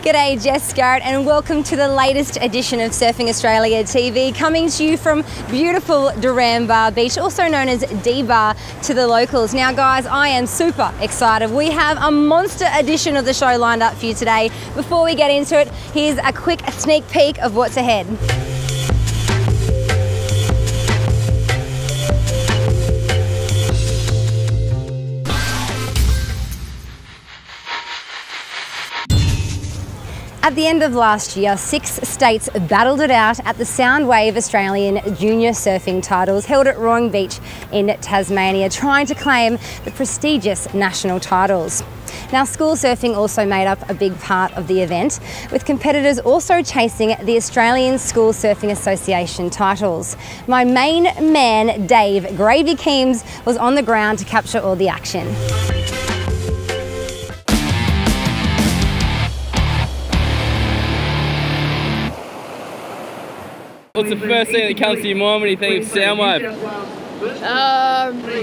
G'day, Jess Skarratt, and welcome to the latest edition of Surfing Australia TV, coming to you from beautiful Duranbar Beach, also known as D-Bar to the locals. Now guys, I am super excited. We have a monster edition of the show lined up for you today. Before we get into it, here's a quick sneak peek of what's ahead. At the end of last year, 6 states battled it out at the Soundwave Australian Junior Surfing Titles held at Roaring Beach in Tasmania, trying to claim the prestigious national titles. Now, school surfing also made up a big part of the event, with competitors also chasing the Australian School Surfing Association titles. My main man, Dave Gravy Keems, was on the ground to capture all the action. What's the first thing that comes to your mind when you think of Soundwave?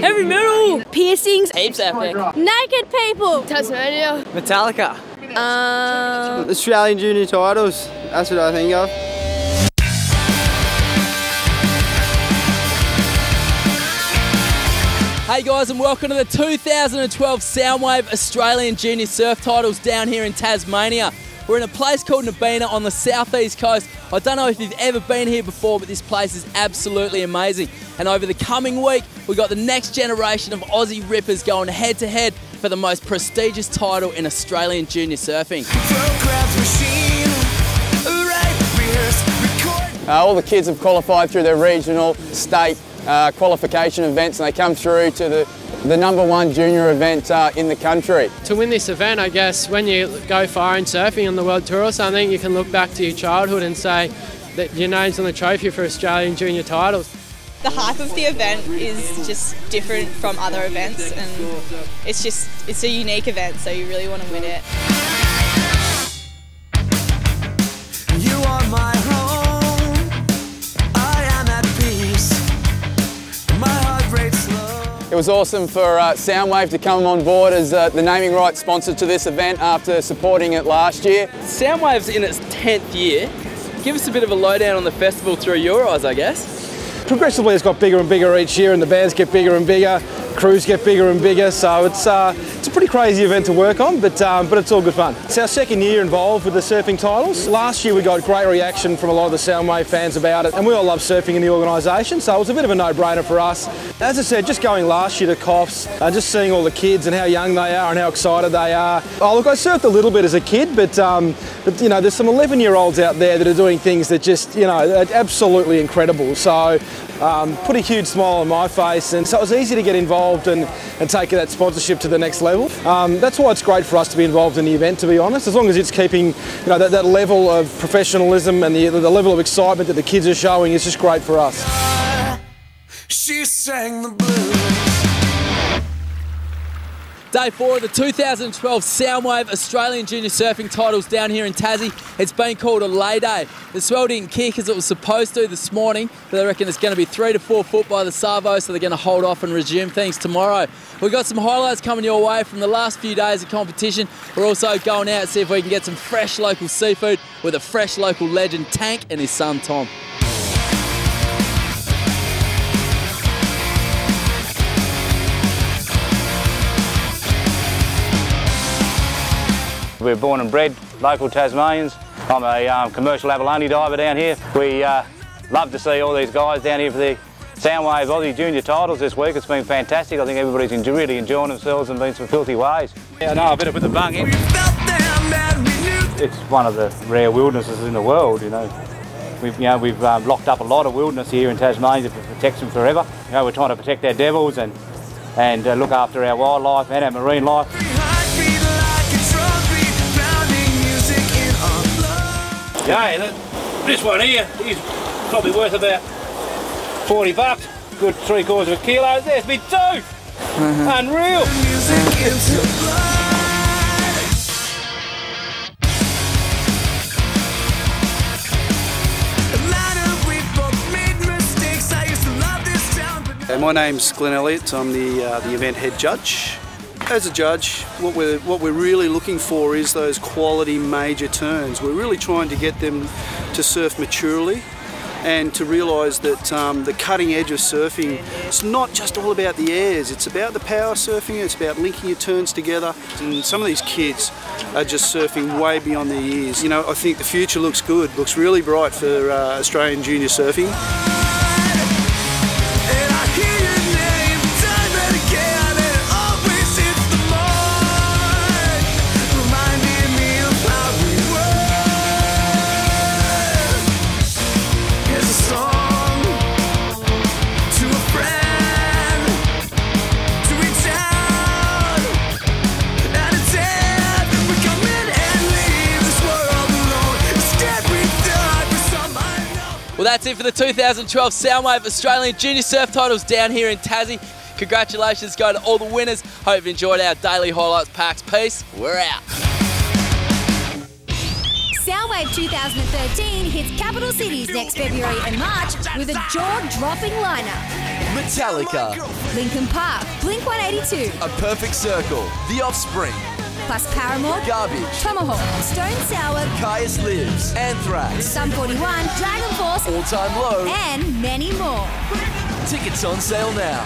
Heavy metal! Piercings! Heaps epic. Naked people! Tasmania! Metallica. Australian Junior Titles, that's what I think of. Hey guys, and welcome to the 2012 Soundwave Australian Junior Surf Titles down here in Tasmania. We're in a place called Nabina on the southeast coast. I don't know if you've ever been here before, but this place is absolutely amazing. And over the coming week, we've got the next generation of Aussie rippers going head to head for the most prestigious title in Australian junior surfing. All the kids have qualified through their regional, state qualification events, and they come through to the #1 junior event in the country. To win this event, I guess, when you go far in surfing on the World Tour or something, you can look back to your childhood and say that your name's on the trophy for Australian junior titles. The hype of the event is just different from other events, and it's a unique event, so you really want to win it. You are my home, I am at peace, my heart rates slow. It was awesome for Soundwave to come on board as the naming rights sponsor to this event after supporting it last year. Soundwave's in its 10th year. Give us a bit of a lowdown on the festival through your eyes, I guess. Progressively it's got bigger and bigger each year, and the bands get bigger and bigger, crews get bigger and bigger, so it's a pretty crazy event to work on, but it's all good fun. It's our second year involved with the surfing titles. Last year we got great reaction from a lot of the Soundwave fans about it, and we all love surfing in the organisation, so it was a bit of a no-brainer for us. As I said, just going last year to Coffs, just seeing all the kids and how young they are and how excited they are. Oh look, I surfed a little bit as a kid, but you know, there's some 11-year-olds out there that are doing things that just, you know, are absolutely incredible. So put a huge smile on my face, and so it was easy to get involved and take that sponsorship to the next level. That's why it's great for us to be involved in the event, to be honest, as long as it's keeping, you know, that level of professionalism and the level of excitement that the kids are showing is just great for us. She sang the blues. Day 4 of the 2012 Soundwave Australian Junior Surfing Titles down here in Tassie. It's been called a lay day. The swell didn't kick as it was supposed to this morning, but they reckon it's going to be 3 to 4 foot by the Savo, so they're going to hold off and resume things tomorrow. We've got some highlights coming your way from the last few days of competition. We're also going out to see if we can get some fresh local seafood with a fresh local legend, Tank, and his son Tom. We're born and bred local Tasmanians. I'm a commercial abalone diver down here. We love to see all these guys down here for the Soundwave Aussie Junior Titles this week. It's been fantastic. I think everybody's really enjoying themselves and been some filthy ways. Yeah, I know, I better put the bung in. It's one of the rare wildernesses in the world, you know. We've locked up a lot of wilderness here in Tasmania to protect them forever. You know, we're trying to protect our devils and look after our wildlife and our marine life. Yeah, this one here is probably worth about 40 bucks. Good 3/4 of a kilo. There's me tooth. Unreal. My name's Glenn Elliott. I'm the event head judge. As a judge, what we're really looking for is those quality major turns. We're really trying to get them to surf maturely and to realise that the cutting edge of surfing, it's not just all about the airs, it's about the power surfing, it's about linking your turns together. And some of these kids are just surfing way beyond their years. You know, I think the future looks good, looks really bright for Australian junior surfing. Well, that's it for the 2012 Soundwave Australian Junior Surf Titles down here in Tassie. Congratulations go to all the winners. Hope you enjoyed our daily highlights packs. Peace. We're out. Soundwave 2013 hits capital cities next February and March with a jaw-dropping lineup. Metallica, Linkin Park, Blink-182, A Perfect Circle, The Offspring, plus Paramore, Garbage, Tomahawk, Stone Sour, Caius Lives, Anthrax, Sum 41, Dragon Force, All Time Low, and many more. Tickets on sale now.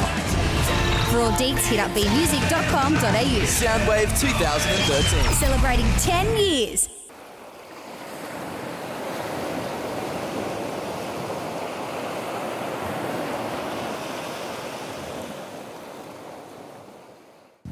For all deets, hit up bmusic.com.au. Soundwave 2013. Celebrating 10 years.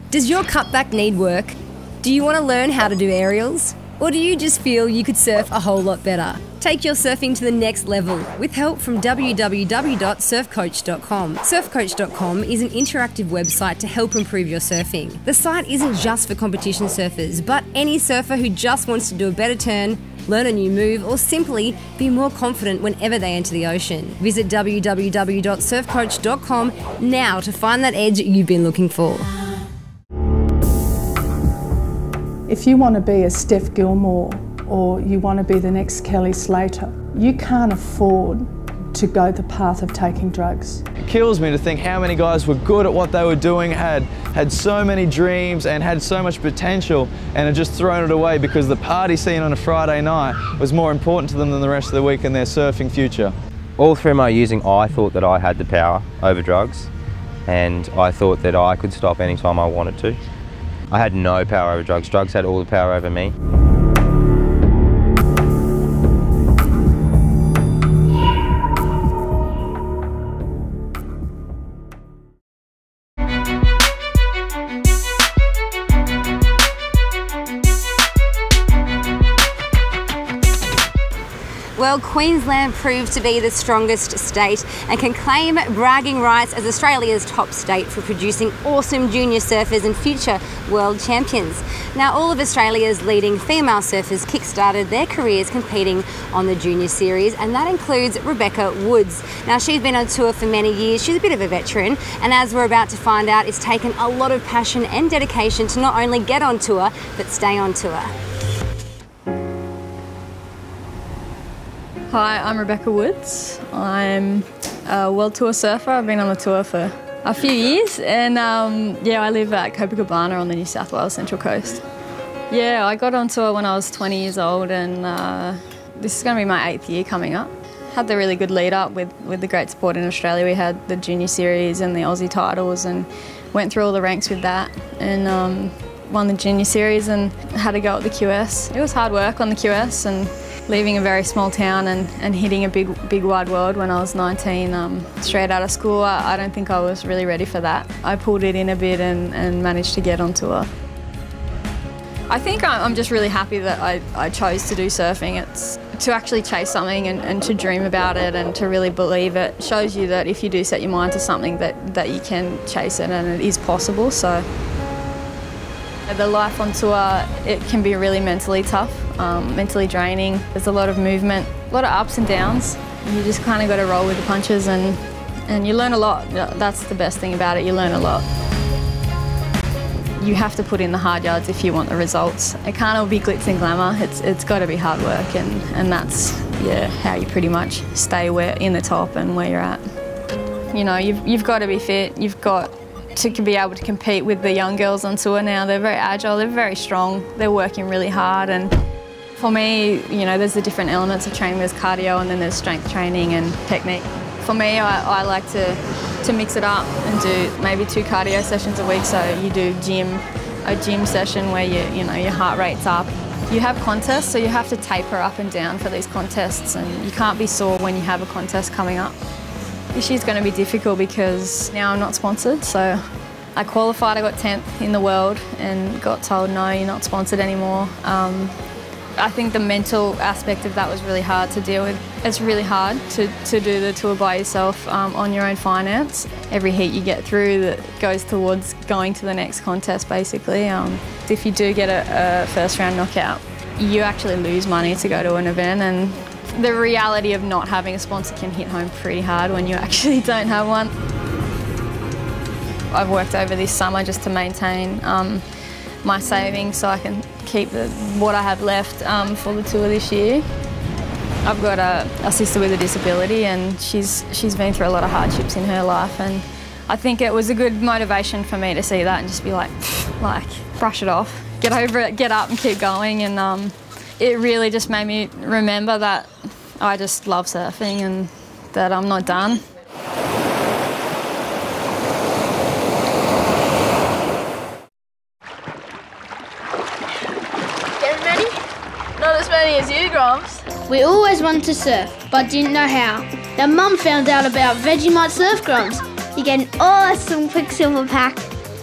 Does your cutback need work? Do you want to learn how to do aerials? Or do you just feel you could surf a whole lot better? Take your surfing to the next level with help from www.surfcoach.com. Surfcoach.com is an interactive website to help improve your surfing. The site isn't just for competition surfers, but any surfer who just wants to do a better turn, learn a new move, or simply be more confident whenever they enter the ocean. Visit www.surfcoach.com now to find that edge you've been looking for. If you want to be a Steph Gilmore or you want to be the next Kelly Slater, you can't afford to go the path of taking drugs. It kills me to think how many guys were good at what they were doing, had so many dreams and had so much potential and had just thrown it away because the party scene on a Friday night was more important to them than the rest of the week in their surfing future. All through my using, I thought that I had the power over drugs, and I thought that I could stop anytime I wanted to. I had no power over drugs. Drugs had all the power over me. Well, Queensland proved to be the strongest state and can claim bragging rights as Australia's top state for producing awesome junior surfers and future world champions. Now, all of Australia's leading female surfers kickstarted their careers competing on the junior series, and that includes Rebecca Woods. Now, she's been on tour for many years. She's a bit of a veteran, and as we're about to find out, it's taken a lot of passion and dedication to not only get on tour, but stay on tour. Hi, I'm Rebecca Woods. I'm a world tour surfer. I've been on the tour for a few years, and yeah, I live at Copacabana on the New South Wales Central Coast. Yeah, I got on tour when I was 20 years old, and this is going to be my 8th year coming up. Had the really good lead up with the great support in Australia. We had the junior series and the Aussie titles, and went through all the ranks with that, and won the junior series and had a go at the QS. It was hard work on the QS, and leaving a very small town and hitting a big wide world when I was 19, straight out of school, I don't think I was really ready for that. I pulled it in a bit and managed to get on tour. I think I'm just really happy that I chose to do surfing. It's to actually chase something and to dream about it and to really believe it. Shows you that if you do set your mind to something that you can chase it, and it is possible. So the life on tour, it can be really mentally tough, mentally draining. There's a lot of movement, a lot of ups and downs. You just kind of got to roll with the punches, and you learn a lot. That's the best thing about it, you learn a lot. You have to put in the hard yards if you want the results. It can't all be glitz and glamour. It's got to be hard work, and that's how you pretty much stay in the top and where you're at. You know, you've got to be fit. You've got to be able to compete with the young girls on tour now. They're very agile, they're very strong, they're working really hard, and for me, you know, there's the different elements of training. There's cardio and then there's strength training and technique. For me, I like to mix it up and do maybe 2 cardio sessions a week. So you do a gym session where you know, your heart rate's up. You have contests, so you have to taper up and down for these contests, and you can't be sore when you have a contest coming up. This year's going to be difficult because now I'm not sponsored, so I qualified, I got 10th in the world and got told, no, you're not sponsored anymore. I think the mental aspect of that was really hard to deal with. It's really hard to do the tour by yourself on your own finance. Every heat you get through that goes towards going to the next contest, basically. If you do get a first round knockout, you actually lose money to go to an event, and the reality of not having a sponsor can hit home pretty hard when you actually don't have one. I've worked over this summer just to maintain my savings so I can keep what I have left for the tour this year. I've got a sister with a disability, and she's been through a lot of hardships in her life, and I think it was a good motivation for me to see that and just be like brush it off, get over it, get up and keep going, and it really just made me remember that I just love surfing and that I'm not done. As you, Groms. We always wanted to surf, but didn't know how. Then Mum found out about Vegemite Surf Groms. You get an awesome Quicksilver pack.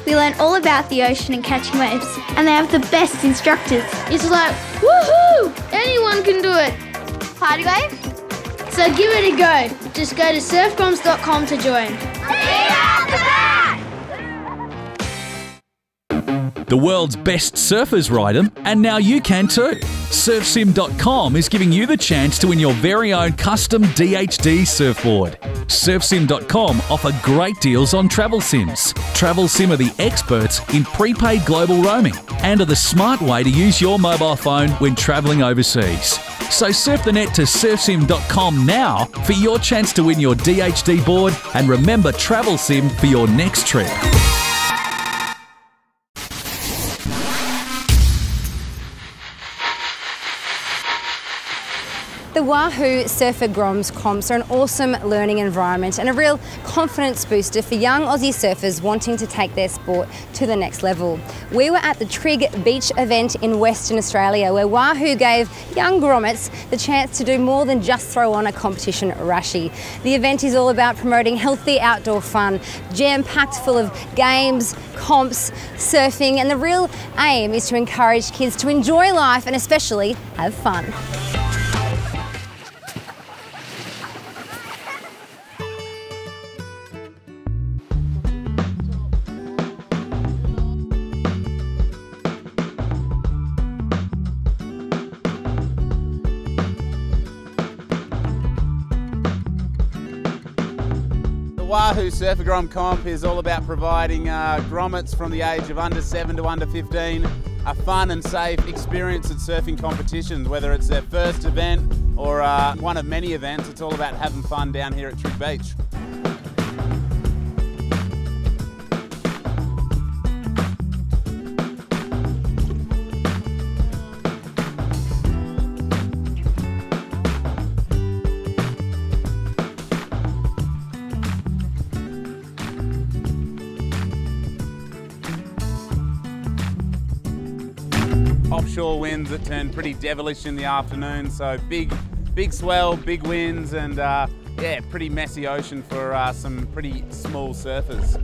We learned all about the ocean and catching waves, and they have the best instructors. It's like, woohoo! Anyone can do it. Party wave? So give it a go. Just go to surfgroms.com to join. See you at the back! The world's best surfers ride them, and now you can too. Surfsim.com is giving you the chance to win your very own custom DHD surfboard. Surfsim.com offer great deals on travel sims. Travel Sim are the experts in prepaid global roaming and are the smart way to use your mobile phone when travelling overseas. So surf the net to surfsim.com now for your chance to win your DHD board, and remember Travel Sim for your next trip. The Wahoo Surfer Groms comps are an awesome learning environment and a real confidence booster for young Aussie surfers wanting to take their sport to the next level. We were at the Trig Beach event in Western Australia, where Wahoo gave young Grommets the chance to do more than just throw on a competition rashie. The event is all about promoting healthy outdoor fun, jam-packed full of games, comps, surfing, and the real aim is to encourage kids to enjoy life and especially have fun. Wahoo Surfer Grom Comp is all about providing grommets from the age of under 7 to under 15 a fun and safe experience at surfing competitions. Whether it's their first event or one of many events, it's all about having fun down here at Trig Beach. Offshore winds that turn pretty devilish in the afternoon, so big swell, big winds, and yeah, pretty messy ocean for some pretty small surfers.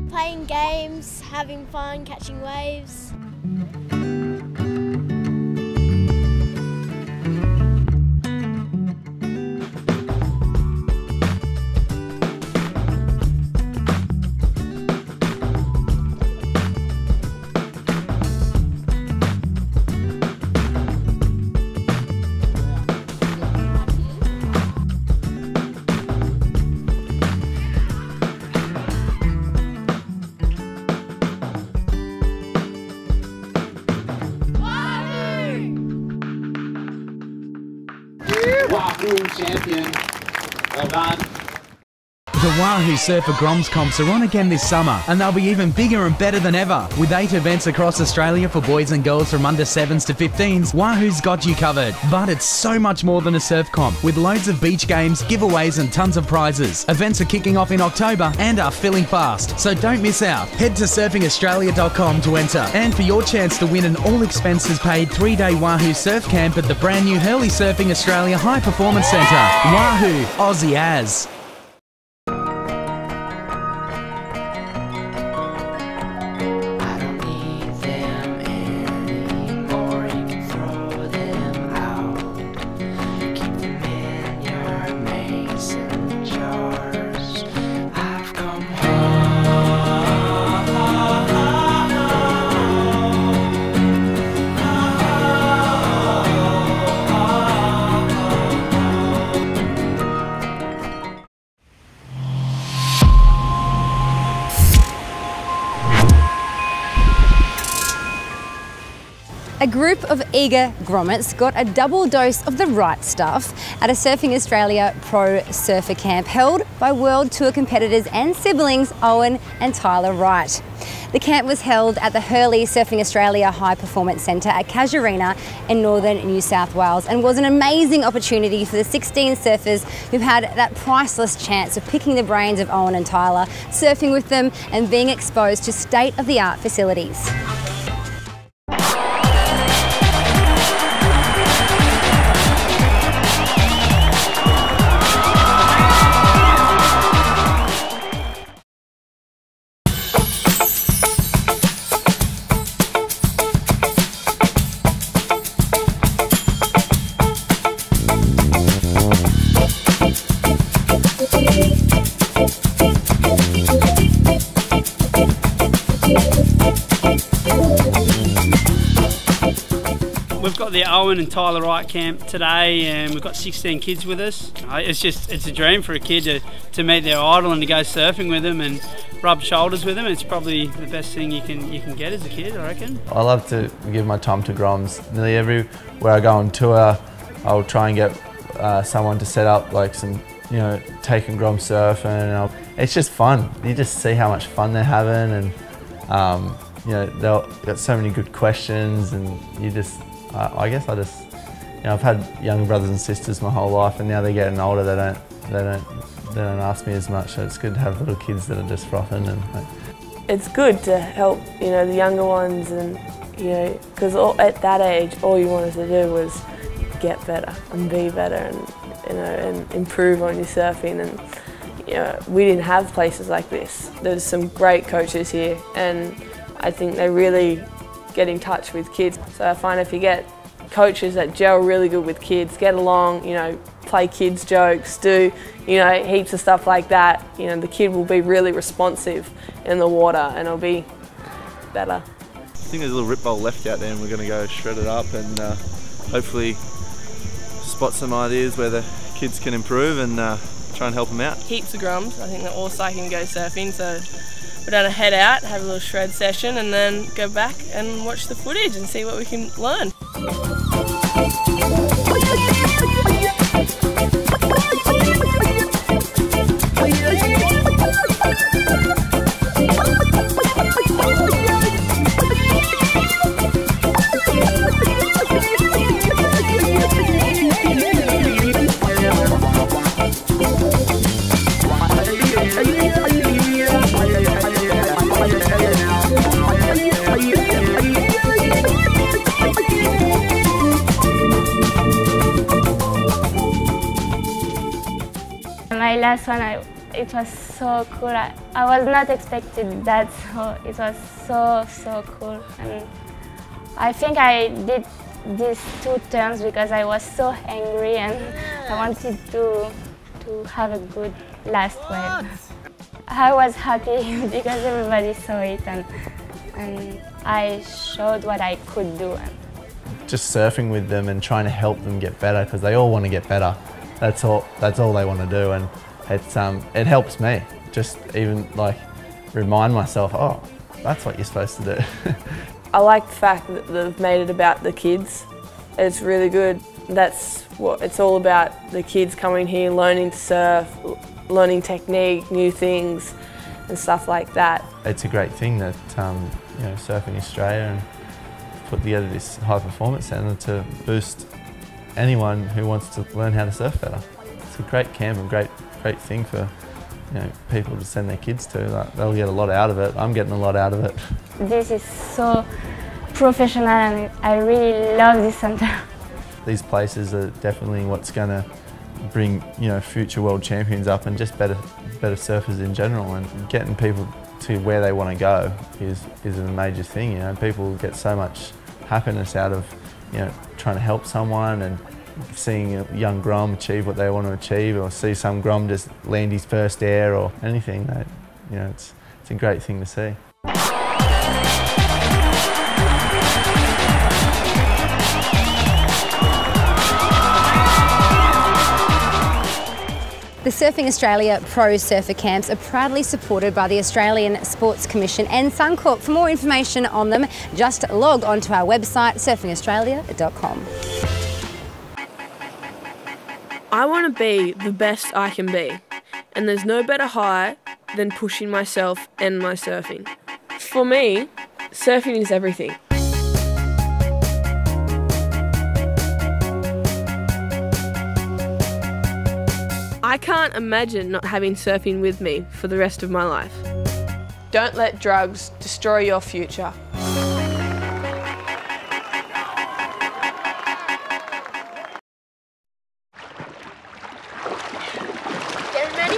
Playing games, having fun, catching waves. champion. Well done. The Wahoo Surfer Groms comps are on again this summer, and they'll be even bigger and better than ever. With 8 events across Australia for boys and girls from under 7s to 15s, Wahoo's got you covered. But it's so much more than a surf comp, with loads of beach games, giveaways and tons of prizes. Events are kicking off in October and are filling fast, so don't miss out. Head to surfingaustralia.com to enter, and for your chance to win an all-expenses-paid 3-day Wahoo surf camp at the brand new Hurley Surfing Australia High Performance Centre. Wahoo, Aussie as. A group of eager grommets got a double dose of the right stuff at a Surfing Australia Pro Surfer Camp held by World Tour competitors and siblings Owen and Tyler Wright. The camp was held at the Hurley Surfing Australia High Performance Centre at Casuarina in northern New South Wales, and was an amazing opportunity for the 16 surfers who had that priceless chance of picking the brains of Owen and Tyler, surfing with them and being exposed to state-of-the-art facilities. We've got the Owen and Tyler Wright camp today, and we've got 16 kids with us. It's a dream for a kid to meet their idol and to go surfing with them and rub shoulders with them. It's probably the best thing you can get as a kid, I reckon. I love to give my time to Groms. Nearly everywhere I go on tour, I'll try and get someone to set up like some, take and Grom surf, and it's just fun. You just see how much fun they're having, and they've got so many good questions, and you just. I guess I've had younger brothers and sisters my whole life, and now they're getting older. They don't ask me as much. So it's good to have little kids that are just frothing. And it's good to help the younger ones, and because at that age all you wanted to do was get better and be better, and and improve on your surfing. And we didn't have places like this. There's some great coaches here, and I think they really get in touch with kids. So I find if you get coaches that gel really good with kids, get along, play kids jokes, do heaps of stuff like that, the kid will be really responsive in the water, and it'll be better. I think there's a little rip bowl left out there, and we're going to go shred it up and hopefully spot some ideas where the kids can improve and try and help them out. Heaps of Groms. I think they're all psyched to go surfing, so we're going to head out, have a little shred session, and then go back and watch the footage and see what we can learn. My last one, it was so cool. I was not expecting that, so it was so cool. And I think I did these 2 turns because I was so angry and I wanted to have a good last wave. I was happy because everybody saw it, and I showed what I could do. Just surfing with them and trying to help them get better, because they all want to get better. That's all they want to do, and it helps me. Just even remind myself, oh, that's what you're supposed to do. I like the fact that they've made it about the kids. It's really good. that's what it's all about. The kids coming here, learning to surf, learning technique, new things and stuff like that. It's a great thing that you know, Surfing Australia and put together this high performance centre to boost anyone who wants to learn how to surf better. It's a great camp and great thing for, you know, people to send their kids to. Like, they'll get a lot out of it. I'm getting a lot out of it. This is so professional and I really love this centre. These places are definitely what's going to bring, you know, future world champions up and just better surfers in general, and getting people to where they want to go is a major thing. You know, people get so much happiness out of, you know, trying to help someone and seeing a young Grom achieve what they want to achieve, or see some Grom just land his first air or anything. That, you know, it's a great thing to see. The Surfing Australia Pro Surfer Camps are proudly supported by the Australian Sports Commission and Suncorp. For more information on them, just log on to our website, surfingaustralia.com. I want to be the best I can be, and there's no better high than pushing myself and my surfing. For me, surfing is everything. I can't imagine not having surfing with me for the rest of my life. Don't let drugs destroy your future. Getting ready?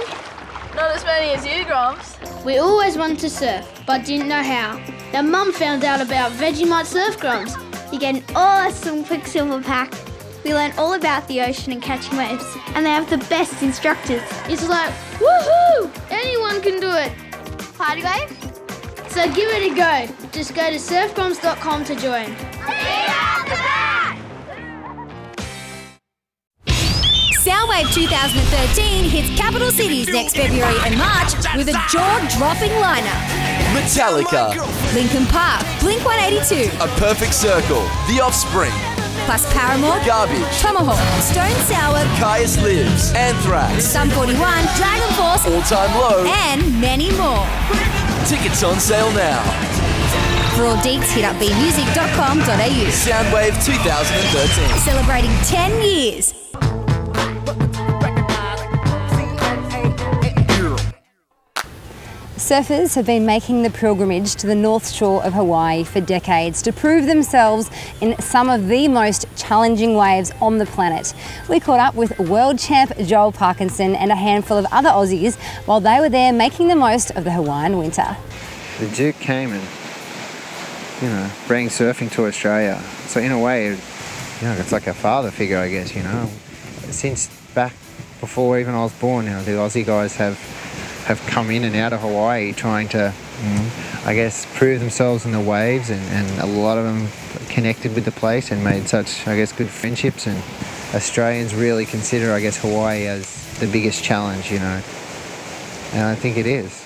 Not as many as you, Groms. We always wanted to surf, but didn't know how. Now Mum found out about Vegemite surf Groms. You get an awesome Quicksilver pack. We learned all about the ocean and catching waves, and they have the best instructors. It's like, woohoo! Anyone can do it. Party wave? So give it a go. Just go to surfgroms.com to join. Soundwave 2013 hits capital cities next February and March with a jaw-dropping lineup. Metallica, Linkin Park, Blink-182, A Perfect Circle, The Offspring, plus Paramore, Garbage, Tomahawk, Stone Sour, Caius Lives, Anthrax, Sum 41, Dragon Force, All Time Low, and many more. Tickets on sale now. For all deets, hit up bmusic.com.au. Soundwave 2013. Celebrating 10 years. Surfers have been making the pilgrimage to the North Shore of Hawaii for decades to prove themselves in some of the most challenging waves on the planet. We caught up with world champ Joel Parkinson and a handful of other Aussies while they were there making the most of the Hawaiian winter. The Duke came and, you know, bring surfing to Australia. So in a way, you know, it's like a father figure, I guess, you know. Since back before even I was born, you know, the Aussie guys have come in and out of Hawaii trying to, I guess, prove themselves in the waves, and a lot of them connected with the place and made such, I guess, good friendships. And Australians really consider, I guess, Hawaii as the biggest challenge, you know, and I think it is.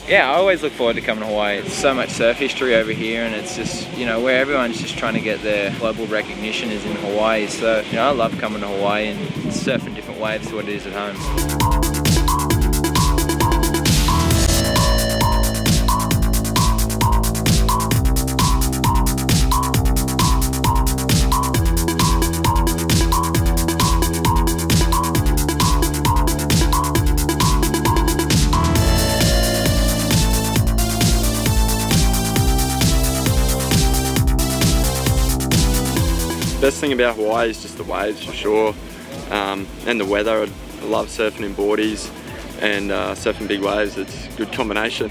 Yeah, I always look forward to coming to Hawaii. It's so much surf history over here, and it's just, you know, where everyone's just trying to get their global recognition is in Hawaii. So, you know, I love coming to Hawaii and surfing different waves to what it is at home. Best thing about Hawaii is just the waves for sure, and the weather. I love surfing in boardies and surfing big waves. It's a good combination.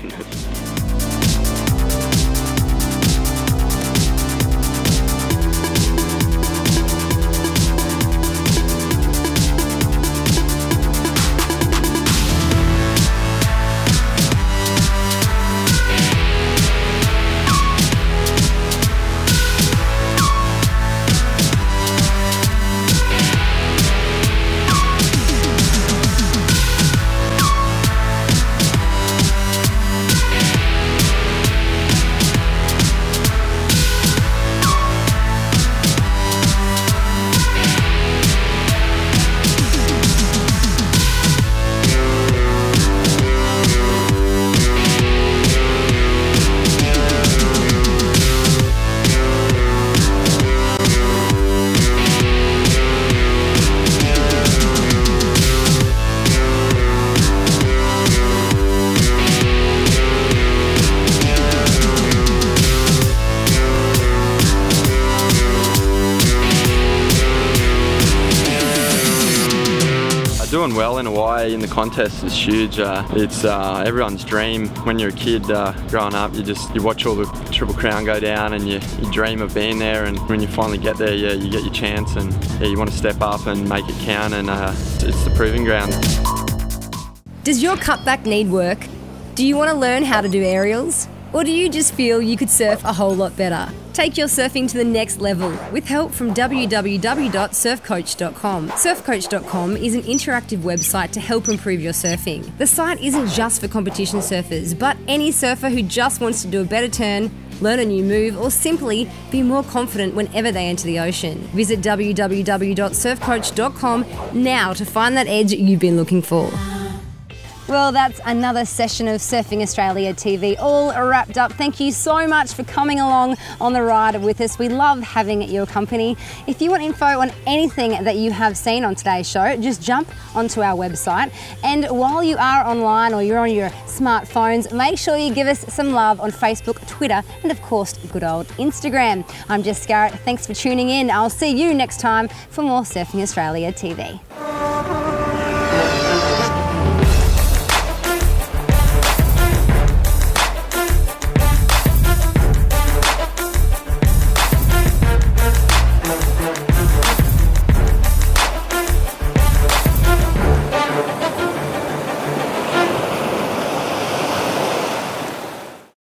doing well in Hawaii in the contest is huge. It's everyone's dream. When you're a kid growing up, you watch all the Triple Crown go down and you dream of being there, and when you finally get there, you get your chance, and you want to step up and make it count, and it's the proving ground. Does your cutback need work? Do you want to learn how to do aerials? Or do you just feel you could surf a whole lot better? Take your surfing to the next level with help from www.surfcoach.com. Surfcoach.com is an interactive website to help improve your surfing. The site isn't just for competition surfers, but any surfer who just wants to do a better turn, learn a new move, or simply be more confident whenever they enter the ocean. Visit www.surfcoach.com now to find that edge you've been looking for. Well, that's another session of Surfing Australia TV all wrapped up. Thank you so much for coming along on the ride with us. We love having your company. If you want info on anything that you have seen on today's show, just jump onto our website. And while you are online or you're on your smartphones, make sure you give us some love on Facebook, Twitter, and of course, good old Instagram. I'm Jess Skarratt. Thanks for tuning in. I'll see you next time for more Surfing Australia TV.